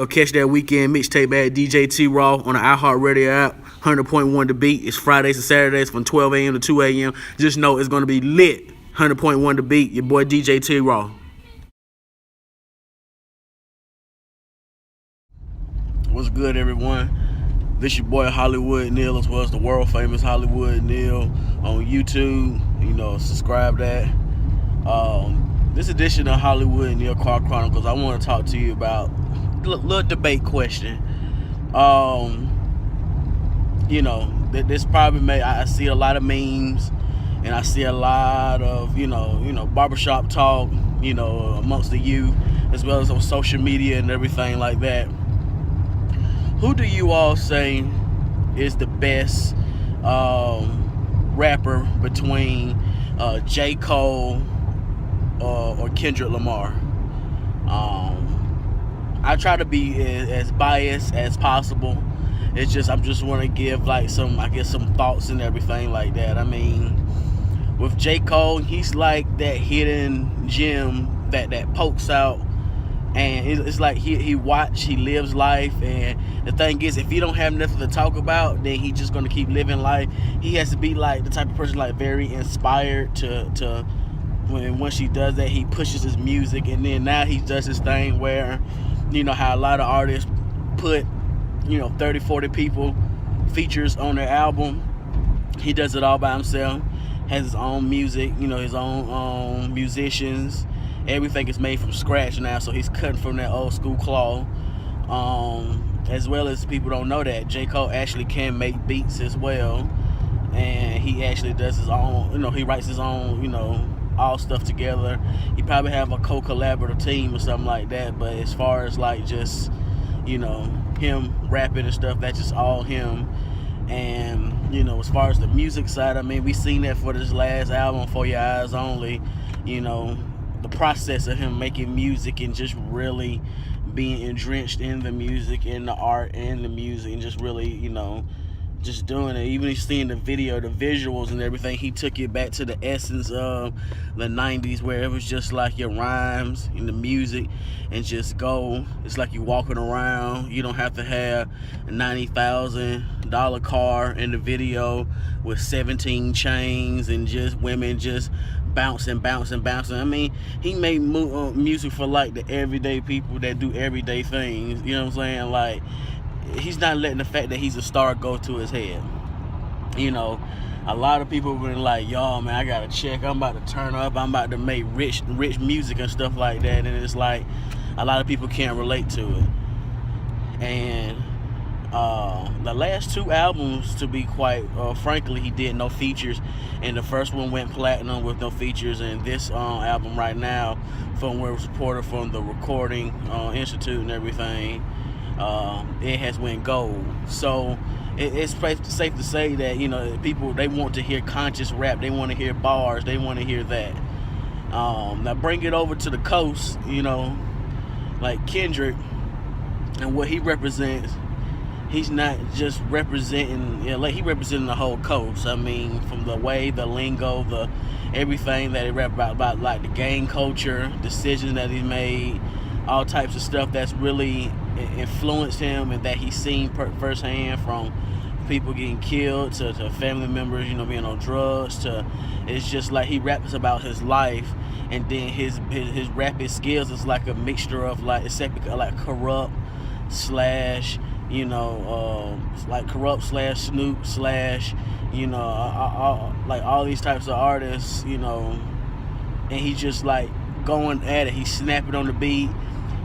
Catch that weekend mixtape at DJ T Raw on the iHeartRadio app. 100.1 The Beat. It's Fridays and Saturdays from 12 a.m. to 2 a.m. Just know it's going to be lit. 100.1 The Beat. Your boy DJ T Raw. What's good, everyone? This your boy Hollywood Neil, as well as the world famous Hollywood Neil on YouTube. Subscribe that. This edition of Hollywood Neil Car Chronicles, I want to talk to you about a little debate question. This probably I see a lot of memes, and I see a lot of barbershop talk, amongst the youth, as well as on social media and everything like that. Who do you all say is the best rapper between J.Cole or Kendrick Lamar? I try to be as biased as possible. I'm just want to give some thoughts and everything like that. I mean, with J. Cole, he's like that hidden gem that pokes out, and it's like he lives life. And the thing is, if he don't have nothing to talk about, then he's just gonna keep living life. He has to be like the type of person very inspired to once he does that, he pushes his music. And then now he does this thing where, how a lot of artists put 30, 40 people features on their album. He does it all by himself, has his own music, his own musicians. Everything is made from scratch now, so he's cutting from that old school cloth. As well as people don't know that J. Cole actually can make beats as well, and he actually does his own, he writes his own, all stuff together. He probably have a co-collaborative team or something like that, but as far as just him rapping and stuff, that's just all him. And as far as the music side, I mean, we seen that for this last album, For Your Eyes Only. The process of him making music and just really being entrenched in the music and the art and the music, and just really just doing it. Even seeing the video, the visuals and everything, he took it back to the essence of the 90s, where it was just like your rhymes and the music and just go. It's like you walking around. You don't have to have a $90,000 car in the video with 17 chains and just women just bouncing. I mean, he made music for the everyday people that do everyday things. You know what I'm saying? He's not letting the fact that he's a star go to his head. A lot of people have been like, yo, man, I got a check. I'm about to turn up. I'm about to make rich music and stuff like that. And it's like a lot of people can't relate to it. And the last two albums, to be quite frankly, he did no features. And the first one went platinum with no features. And this album right now, from where it was reported from the Recording Institute and everything, it has went gold. So it's safe to say that people, they want to hear conscious rap, they want to hear bars, they want to hear that. Now bring it over to the coast, like Kendrick and what he represents. He's not just representing he representing the whole coast. I mean, from the way, the lingo, the everything that he rap about like the gang culture, decisions that he made, all types of stuff that's really influenced him, and that he's seen firsthand, from people getting killed to family members being on drugs, to it's just like he raps about his life. And then his rapping skills is like a mixture of corrupt slash corrupt slash Snoop slash all these types of artists, and he's just going at it. He's snapping on the beat.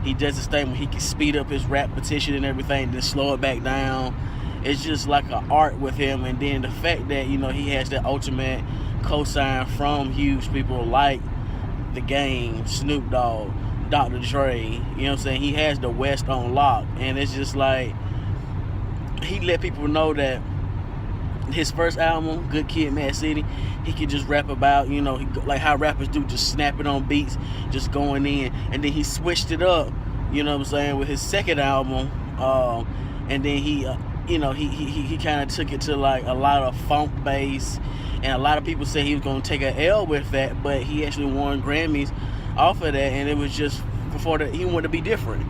He does this thing where he can speed up his rap petition and everything, then slow it back down. It's just like an art with him. And then the fact that he has that ultimate cosign from huge people like The Game, Snoop Dogg, Dr. Dre. You know what I'm saying? He has the West on lock, and it's just like he let people know that his first album, Good Kid, Mad City, he could just rap about, like how rappers do, just snapping on beats, just going in. And then he switched it up, with his second album. And then he kind of took it to a lot of funk bass. And a lot of people say he was going to take an L with that, but he actually won Grammys off of that. And it was just before that, he wanted to be different.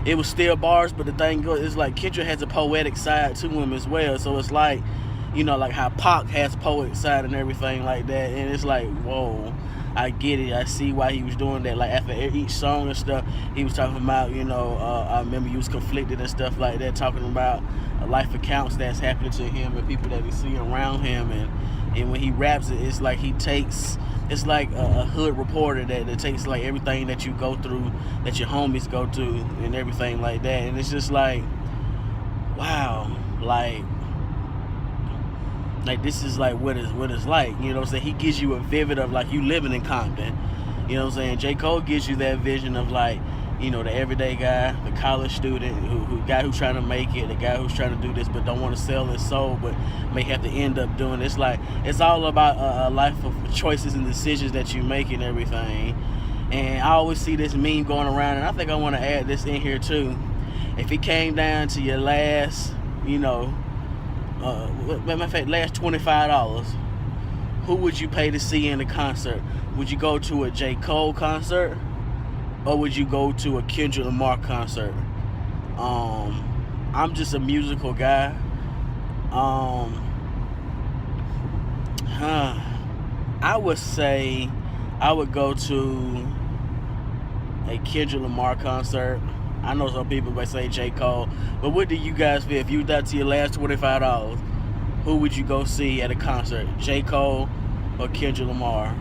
it was still bars, but the thing goes, it's like Kendrick has a poetic side to him as well. So it's like, like how Pac has poetic side and everything like that. And it's like, whoa, I get it. I see why he was doing that. Like after each song and stuff, he was talking about, I remember he was conflicted and stuff like that, talking about life accounts that's happening to him and people that he see around him. And when he raps it, it's like it's like a hood reporter that takes like everything that you go through, that your homies go through, and everything like that. And it's just like, wow, like this is like what it's like. You know what I'm saying? He gives you a vivid of like you living in Compton. You know what I'm saying? J. Cole gives you that vision of like, the everyday guy, the college student, who guy who's trying to make it, the guy who's trying to do this but don't want to sell his soul, but may have to end up doing it. It's like, it's all about a life of choices and decisions that you make and everything. And I always see this meme going around, and I think I want to add this in here too. If it came down to your last, matter of fact, last $25, who would you pay to see in a concert? Would you go to a J. Cole concert? Or would you go to a Kendrick Lamar concert? I'm just a musical guy. I would say I would go to a Kendrick Lamar concert. I know some people might say J. Cole, but what do you guys feel? If you got to your last $25, who would you go see at a concert? J. Cole or Kendrick Lamar?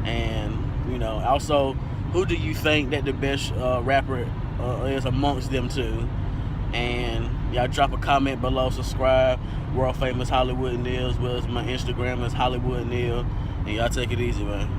And, also, who do you think that the best rapper is amongst them two? And y'all drop a comment below, subscribe. World famous Hollywood Neils. Well, my Instagram is Hollywood Neil. And y'all take it easy, man.